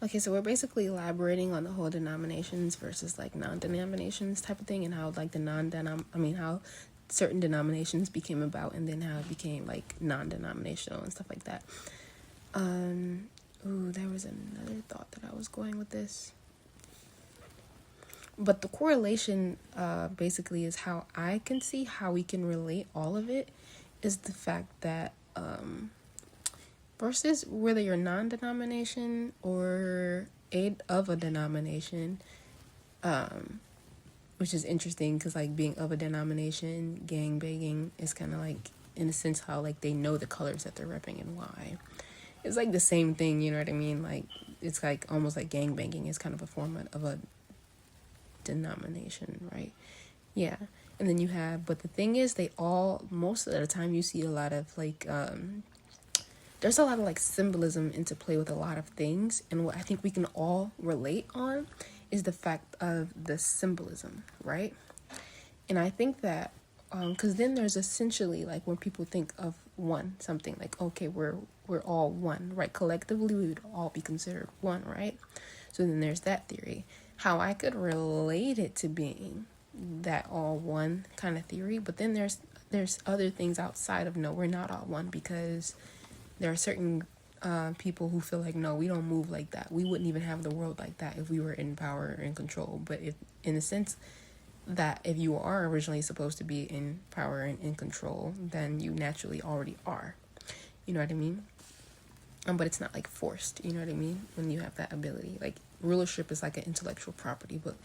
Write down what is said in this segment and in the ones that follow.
Okay, so we're basically elaborating on the whole denominations versus like non-denominations type of thing, and how like how certain denominations became about, and then how it became like non-denominational and stuff like that. There was another thought that I was going with this. But the correlation basically is how I can see how we can relate all of it is the fact that versus whether you're non-denomination or of a denomination, which is interesting because like being of a denomination, gang banging is kind of like in a sense how like they know the colors that they're repping and why. It's like the same thing, you know what I mean? Like it's like almost like gang banging is kind of a form of a denomination, right? Yeah. And then you have, but the thing is most of the time you see a lot of like there's a lot of like symbolism into play with a lot of things, and what I think we can all relate on is the fact of the symbolism, right? And I think that because then there's essentially like when people think of something like, okay, we're all one, right? Collectively we would all be considered one, right? So then there's that theory. How I could relate it to being that all one kind of theory, but then there's other things outside of no, we're not all one, because there are certain people who feel like, no, we don't move like that. We wouldn't even have the world like that if we were in power and control. But if, in the sense that if you are originally supposed to be in power and in control, then you naturally already are. You know what I mean? But it's not like forced, you know what I mean? When you have that ability, like rulership is like an intellectual property, but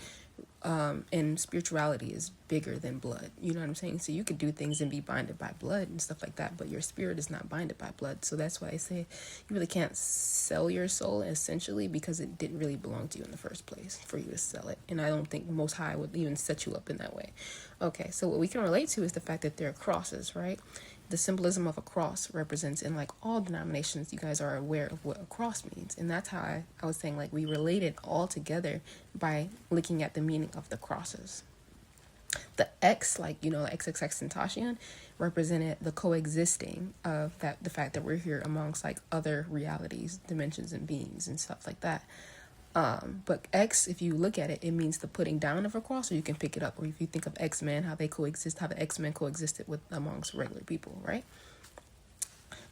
and spirituality is bigger than blood, you know what I'm saying? So you could do things and be binded by blood and stuff like that, but your spirit is not binded by blood. So that's why I say you really can't sell your soul, essentially, because it didn't really belong to you in the first place for you to sell it. And I don't think Most High would even set you up in that way. Okay, so what we can relate to is the fact that there are crosses, right? The symbolism of a cross represents, in like all denominations, you guys are aware of what a cross means. And that's how I was saying, like, we relate it all together by looking at the meaning of the crosses. The X, like, you know, XXX Tentacion, represented the coexisting of the fact that we're here amongst like other realities, dimensions, and beings and stuff like that. But X, if you look at it, it means the putting down of a cross, or you can pick it up. Or if you think of X-Men, how they coexist, how the X-Men coexisted with amongst regular people, right?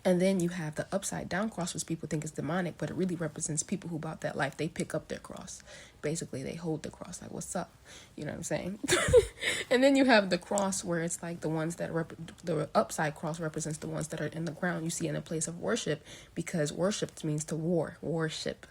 And then you have the upside down cross, which people think is demonic, but it really represents people who bought that life. They pick up their cross. Basically, they hold the cross, like, what's up? You know what I'm saying? And then you have the cross where it's like the ones that the upside cross represents the ones that are in the ground. You see in a place of worship, because worship means to worship.